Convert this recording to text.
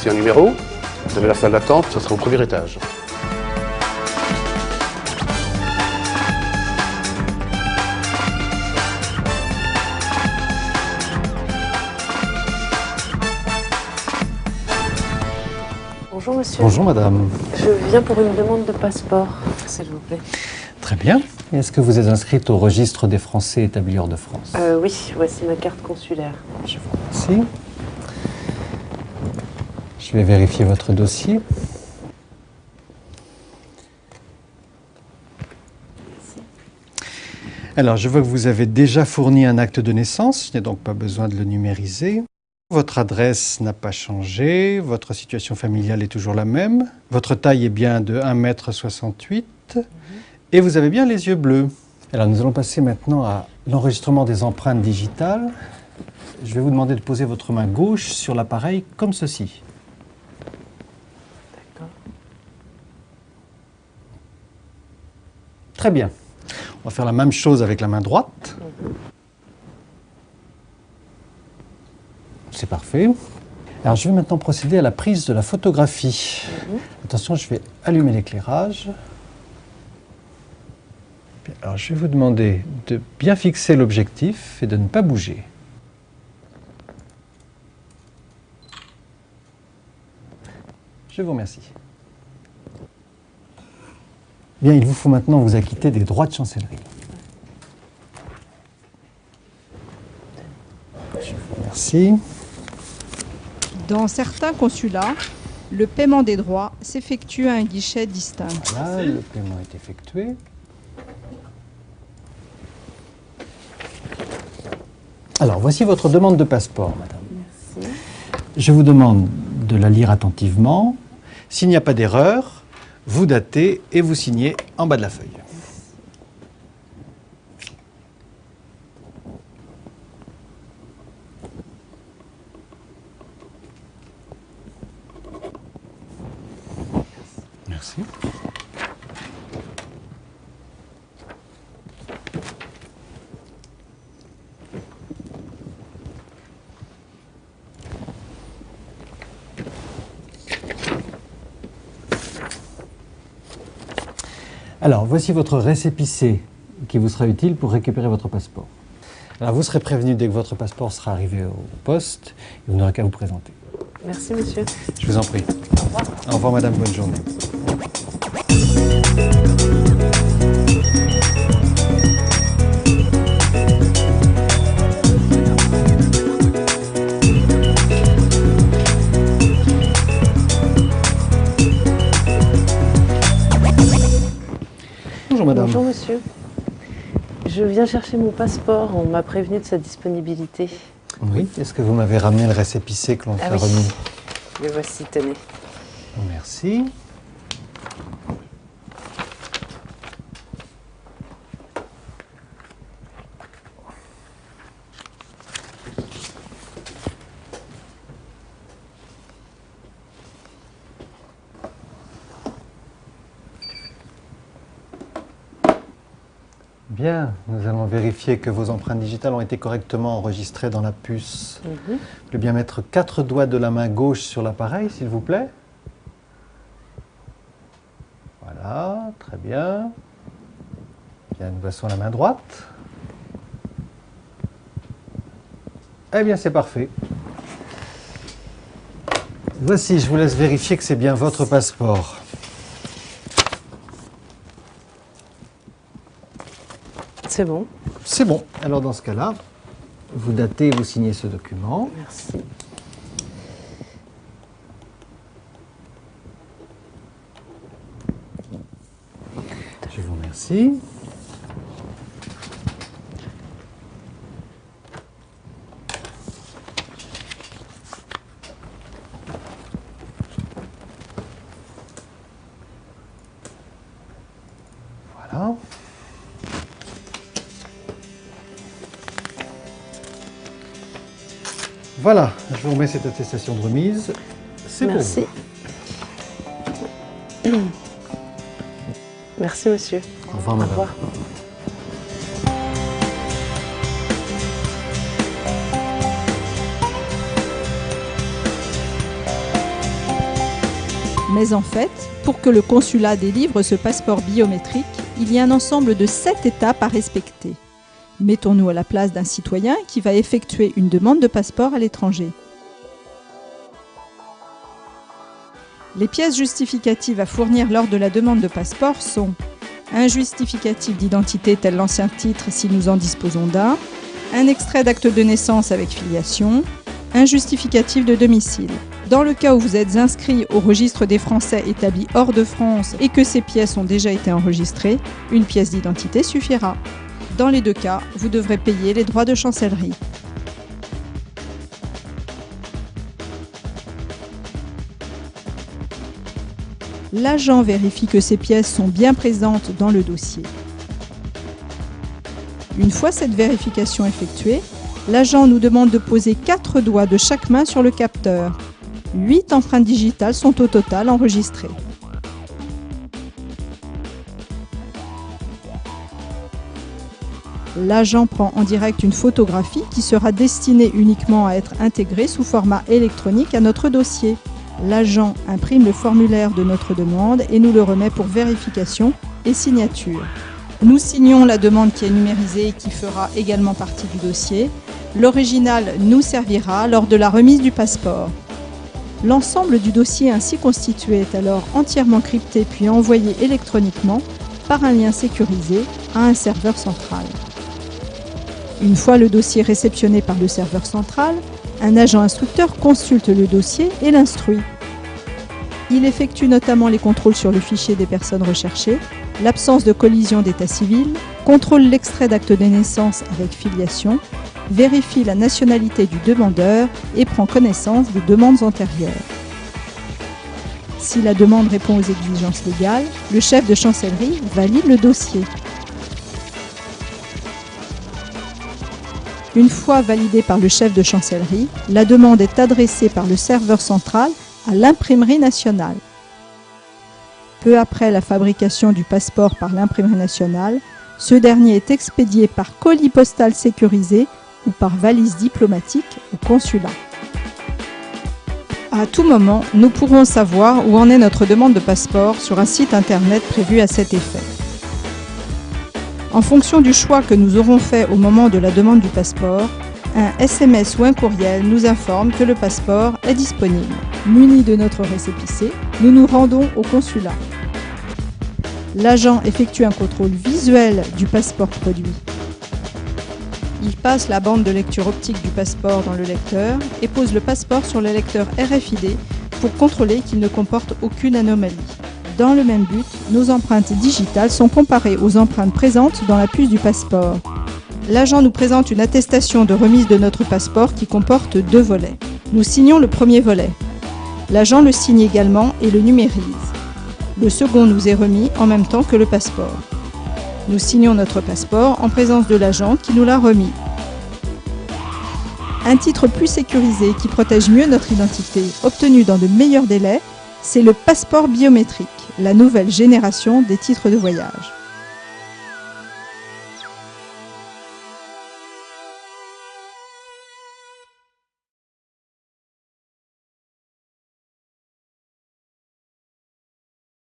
Ici un numéro. Vous avez la salle d'attente, ça sera au premier étage. Bonjour monsieur. Bonjour madame. Je viens pour une demande de passeport, s'il vous plaît. Très bien. Est-ce que vous êtes inscrite au registre des Français établis hors de France? Oui, voici ma carte consulaire. Je vous remercie. Je vais vérifier votre dossier. Alors, je vois que vous avez déjà fourni un acte de naissance, je n'ai donc pas besoin de le numériser. Votre adresse n'a pas changé, votre situation familiale est toujours la même, votre taille est bien de 1,68 m et vous avez bien les yeux bleus. Alors, nous allons passer maintenant à l'enregistrement des empreintes digitales. Je vais vous demander de poser votre main gauche sur l'appareil comme ceci. D'accord. Très bien. On va faire la même chose avec la main droite. C'est parfait. Alors, je vais maintenant procéder à la prise de la photographie. Attention, je vais allumer l'éclairage. Alors, je vais vous demander de bien fixer l'objectif et de ne pas bouger. Je vous remercie. Bien, il vous faut maintenant vous acquitter des droits de chancellerie. Je vous remercie. Dans certains consulats, le paiement des droits s'effectue à un guichet distinct. Voilà, le paiement est effectué. Alors, voici votre demande de passeport, madame. Merci. Je vous demande de la lire attentivement. S'il n'y a pas d'erreur, vous datez et vous signez en bas de la feuille. Merci. Alors, voici votre récépissé qui vous sera utile pour récupérer votre passeport. Alors, vous serez prévenu dès que votre passeport sera arrivé au poste et vous n'aurez qu'à vous présenter. Merci monsieur. Je vous en prie. Au revoir. Au revoir, madame. Bonne journée. Bonjour, madame. Bonjour monsieur. Je viens chercher mon passeport, on m'a prévenu de sa disponibilité. Oui, est-ce que vous m'avez ramené le récépissé que l'on vous a oui. remis? Le voici, tenez. Merci. Bien, nous allons vérifier que vos empreintes digitales ont été correctement enregistrées dans la puce. Vous pouvez bien mettre 4 doigts de la main gauche sur l'appareil, s'il vous plaît. Voilà, très bien. Bien, nous passons à la main droite. Eh bien, c'est parfait. Voici, je vous laisse vérifier que c'est bien votre passeport. C'est bon. C'est bon. Alors, dans ce cas-là, vous datez et vous signez ce document. Merci. Je vous remercie. Voilà. Voilà, je vous remets cette attestation de remise. C'est pour vous. Merci. Merci monsieur. Au revoir, madame. Au revoir. Mais en fait, pour que le consulat délivre ce passeport biométrique, il y a un ensemble de 7 étapes à respecter. Mettons-nous à la place d'un citoyen qui va effectuer une demande de passeport à l'étranger. Les pièces justificatives à fournir lors de la demande de passeport sont un justificatif d'identité tel l'ancien titre si nous en disposons d'un, un extrait d'acte de naissance avec filiation, un justificatif de domicile. Dans le cas où vous êtes inscrit au registre des Français établis hors de France et que ces pièces ont déjà été enregistrées, une pièce d'identité suffira. Dans les deux cas, vous devrez payer les droits de chancellerie. L'agent vérifie que ces pièces sont bien présentes dans le dossier. Une fois cette vérification effectuée, l'agent nous demande de poser 4 doigts de chaque main sur le capteur. 8 empreintes digitales sont au total enregistrées. L'agent prend en direct une photographie qui sera destinée uniquement à être intégrée sous format électronique à notre dossier. L'agent imprime le formulaire de notre demande et nous le remet pour vérification et signature. Nous signons la demande qui est numérisée et qui fera également partie du dossier. L'original nous servira lors de la remise du passeport. L'ensemble du dossier ainsi constitué est alors entièrement crypté puis envoyé électroniquement par un lien sécurisé à un serveur central. Une fois le dossier réceptionné par le serveur central, un agent instructeur consulte le dossier et l'instruit. Il effectue notamment les contrôles sur le fichier des personnes recherchées, l'absence de collision d'état civil, contrôle l'extrait d'acte de naissance avec filiation, vérifie la nationalité du demandeur et prend connaissance des demandes antérieures. Si la demande répond aux exigences légales, le chef de chancellerie valide le dossier. Une fois validée par le chef de chancellerie, la demande est adressée par le serveur central à l'imprimerie nationale. Peu après la fabrication du passeport par l'imprimerie nationale, ce dernier est expédié par colis postal sécurisé ou par valise diplomatique au consulat. À tout moment, nous pourrons savoir où en est notre demande de passeport sur un site internet prévu à cet effet. En fonction du choix que nous aurons fait au moment de la demande du passeport, un SMS ou un courriel nous informe que le passeport est disponible. Munis de notre récépissé, nous nous rendons au consulat. L'agent effectue un contrôle visuel du passeport produit. Il passe la bande de lecture optique du passeport dans le lecteur et pose le passeport sur le lecteur RFID pour contrôler qu'il ne comporte aucune anomalie. Dans le même but, nos empreintes digitales sont comparées aux empreintes présentes dans la puce du passeport. L'agent nous présente une attestation de remise de notre passeport qui comporte 2 volets. Nous signons le premier volet. L'agent le signe également et le numérise. Le second nous est remis en même temps que le passeport. Nous signons notre passeport en présence de l'agent qui nous l'a remis. Un titre plus sécurisé qui protège mieux notre identité, obtenu dans de meilleurs délais, c'est le passeport biométrique, la nouvelle génération des titres de voyage.